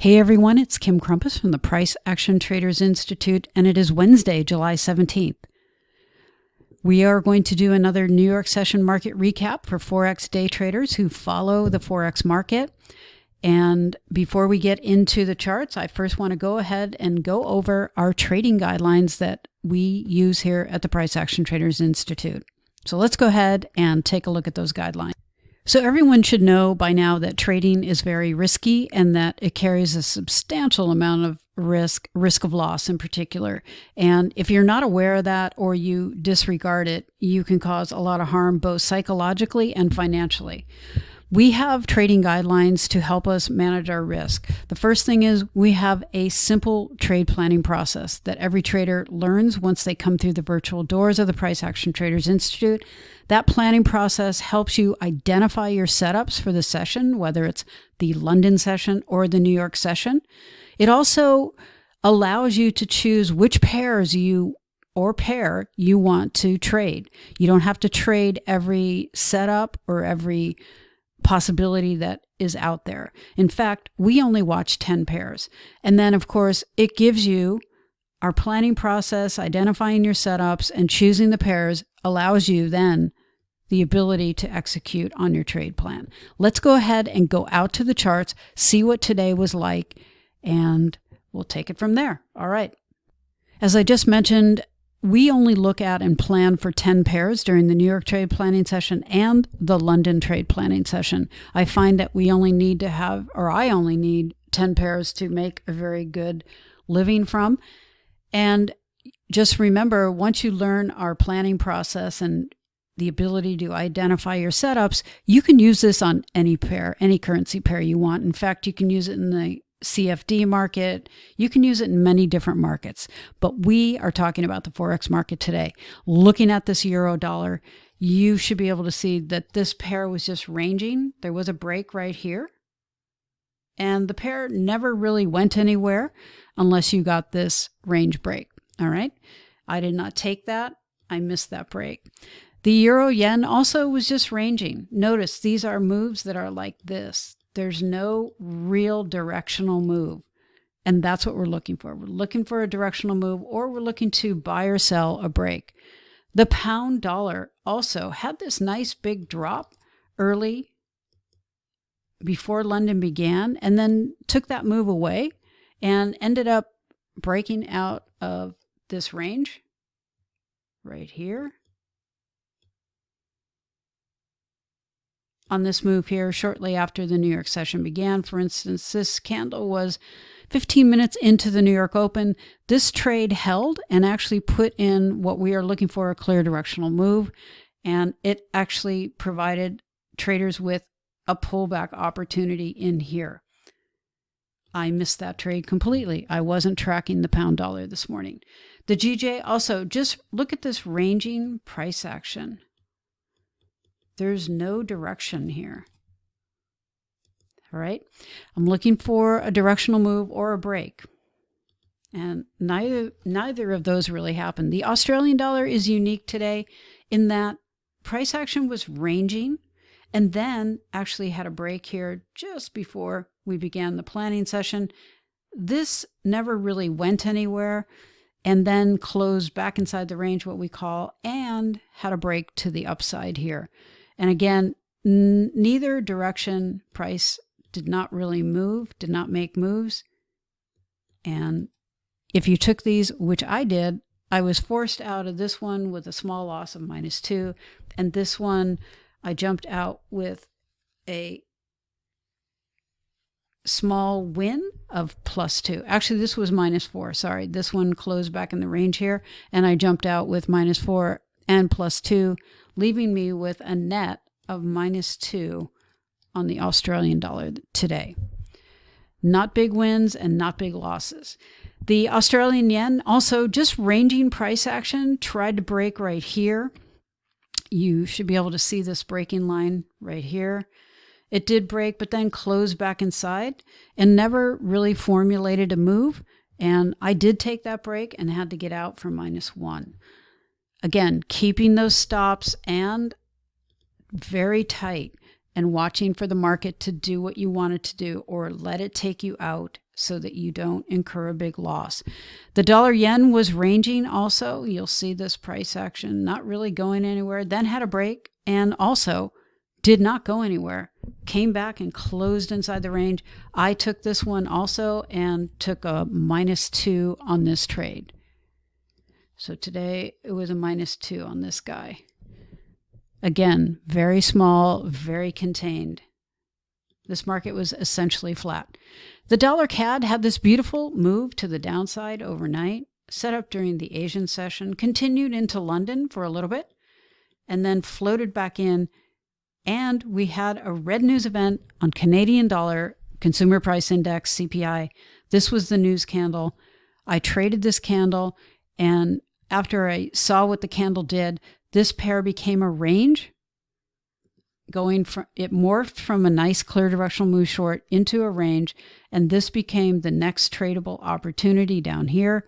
Hey everyone, it's Kim Crumpus from the Price Action Traders Institute, and it is Wednesday, July 17th. We are going to do another New York session market recap for Forex day traders who follow the Forex market. And before we get into the charts, I first want to go ahead and go over our trading guidelines that we use here at the Price Action Traders Institute. So let's go ahead and take a look at those guidelines. So everyone should know by now that trading is very risky and that it carries a substantial amount of risk of loss in particular. And if you're not aware of that or you disregard it, you can cause a lot of harm both psychologically and financially. We have trading guidelines to help us manage our risk. The first thing is we have a simple trade planning process that every trader learns once they come through the virtual doors of the Price Action Traders Institute. That planning process helps you identify your setups for the session, whether it's the London session or the New York session. It also allows you to choose which pairs you want to trade. You don't have to trade every setup or every possibility that is out there. In fact, we only watch 10 pairs. And then, of course, it gives you our planning process, identifying your setups and choosing the pairs allows you then the ability to execute on your trade plan. Let's go ahead and go out to the charts, see what today was like, and we'll take it from there. All right. As I just mentioned, we only look at and plan for 10 pairs during the New York trade planning session and the London trade planning session. I find that I only need 10 pairs to make a very good living from. And just remember, once you learn our planning process and the ability to identify your setups, you can use this on any pair, any currency pair you want. In fact, you can use it in the CFD market. You can use it in many different markets, but we are talking about the Forex market today. Looking at this euro dollar, you should be able to see that this pair was just ranging. There was a break right here, and the pair never really went anywhere unless you got this range break. All right. I did not take that. I missed that break. The euro yen also was just ranging. Notice these are moves that are like this. There's no real directional move. And that's what we're looking for. We're looking for a directional move, or we're looking to buy or sell a break. The pound dollar also had this nice big drop early before London began, and then took that move away and ended up breaking out of this range right here. On this move here shortly after the New York session began. For instance, this candle was 15 minutes into the New York Open. This trade held and actually put in what we are looking for, a clear directional move. And it actually provided traders with a pullback opportunity in here. I missed that trade completely. I wasn't tracking the pound dollar this morning. The GJ also, just look at this ranging price action. There's no direction here. All right. I'm looking for a directional move or a break. And neither of those really happened. The Australian dollar is unique today in that price action was ranging and then actually had a break here just before we began the planning session. This never really went anywhere and then closed back inside the range, what we call, and had a break to the upside here. And again, neither direction price did not really move, did not make moves. And if you took these, which I did, I was forced out of this one with a small loss of -2. And this one, I jumped out with a small win of +2. Actually, this was -4. Sorry, this one closed back in the range here. And I jumped out with -4 and +2, leaving me with a net of -2 on the Australian dollar today. Not big wins and not big losses. The Australian yen also just ranging price action, tried to break right here. You should be able to see this breaking line right here. It did break, but then closed back inside and never really formulated a move. And I did take that break and had to get out for -1. Again, keeping those stops and very tight and watching for the market to do what you want it to do or let it take you out so that you don't incur a big loss. The dollar yen was ranging also. You'll see this price action not really going anywhere, then had a break and also did not go anywhere. Came back and closed inside the range. I took this one also and took a -2 on this trade. So today it was a -2 on this guy. Again, very small, very contained. This market was essentially flat. The dollar CAD had this beautiful move to the downside overnight, set up during the Asian session, continued into London for a little bit, and then floated back in. And we had a red news event on Canadian dollar, Consumer Price Index, CPI. This was the news candle. I traded this candle, and after I saw what the candle did, this pair became a range. It morphed from a nice clear directional move short into a range, and this became the next tradable opportunity down here,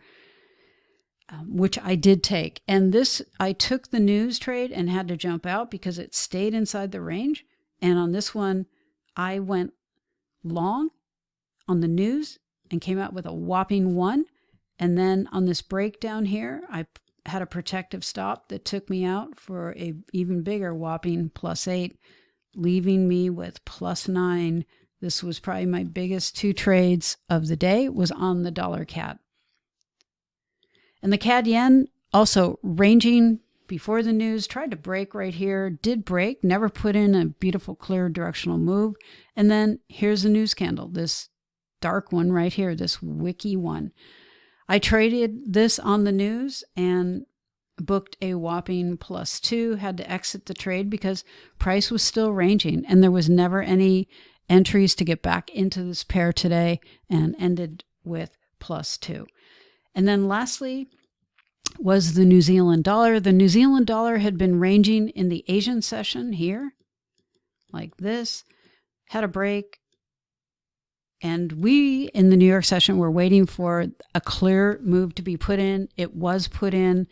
which I did take. And this, I took the news trade and had to jump out because it stayed inside the range. And on this one, I went long on the news and came out with a whopping 1. And then on this breakdown here, I had a protective stop that took me out for a even bigger whopping +8, leaving me with +9. This was probably my biggest 2 trades of the day, was on the dollar CAD. And the CAD yen also ranging before the news, tried to break right here, did break, never put in a beautiful clear directional move. And then here's the news candle, this dark one right here, this wicky one. I traded this on the news and booked a whopping +2, had to exit the trade because price was still ranging and there was never any entries to get back into this pair today, and ended with +2. And then lastly was the New Zealand dollar. The New Zealand dollar had been ranging in the Asian session here, like this, had a break. And we, in the New York session, were waiting for a clear move to be put in. It was put in.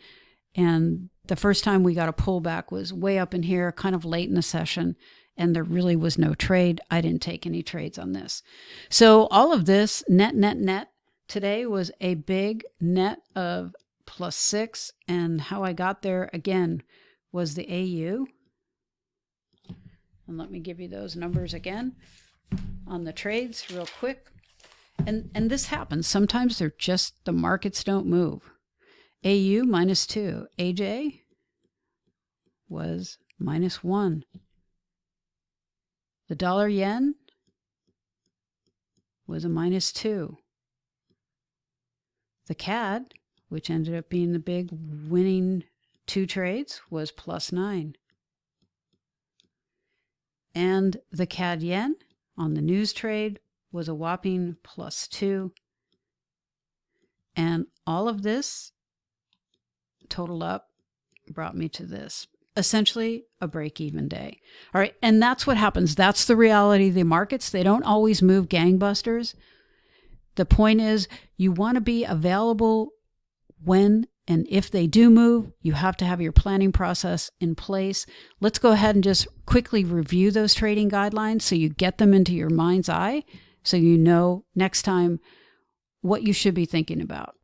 And the first time we got a pullback was way up in here, kind of late in the session. And there really was no trade. I didn't take any trades on this. So all of this, net, today was a big net of +6. And how I got there, again, was the AU. And let me give you those numbers again on the trades real quick. And this happens. Sometimes they're just, the markets don't move. AU -2. AJ was -1. The dollar yen was a -2. The CAD, which ended up being the big winning 2 trades, was +9. And the CAD yen on the news trade was a whopping +2. And all of this totaled up, brought me to this. Essentially a break-even day. All right, and that's what happens. That's the reality of the markets. They don't always move gangbusters. The point is, you want to be available when and if they do move. You have to have your planning process in place. Let's go ahead and just quickly review those trading guidelines so you get them into your mind's eye, so you know next time what you should be thinking about.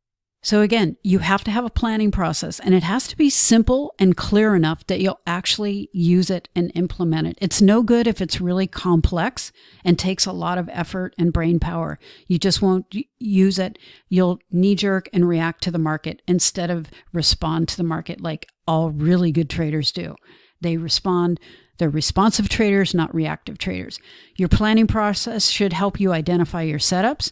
So again, you have to have a planning process, and it has to be simple and clear enough that you'll actually use it and implement it. It's no good if it's really complex and takes a lot of effort and brain power. You just won't use it. You'll knee-jerk and react to the market instead of respond to the market like all really good traders do. They respond. They're responsive traders, not reactive traders. Your planning process should help you identify your setups,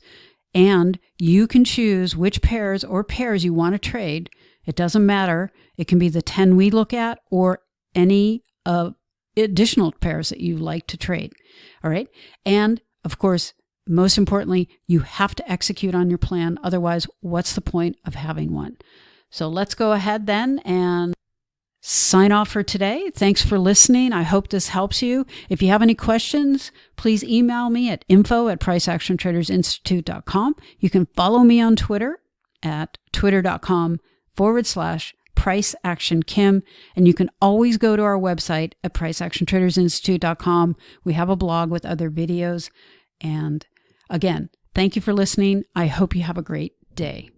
and you can choose which pairs you want to trade. It doesn't matter. It can be the 10 we look at or any additional pairs that you like to trade. All right. And of course, most importantly, you have to execute on your plan. Otherwise, what's the point of having one? So let's go ahead then and sign off for today. Thanks for listening. I hope this helps you. If you have any questions, please email me at info@priceactiontradersinstitute.com. You can follow me on Twitter at twitter.com/priceactionkim. And you can always go to our website at priceactiontradersinstitute.com. We have a blog with other videos. And again, Thank you for listening. I hope you have a great day.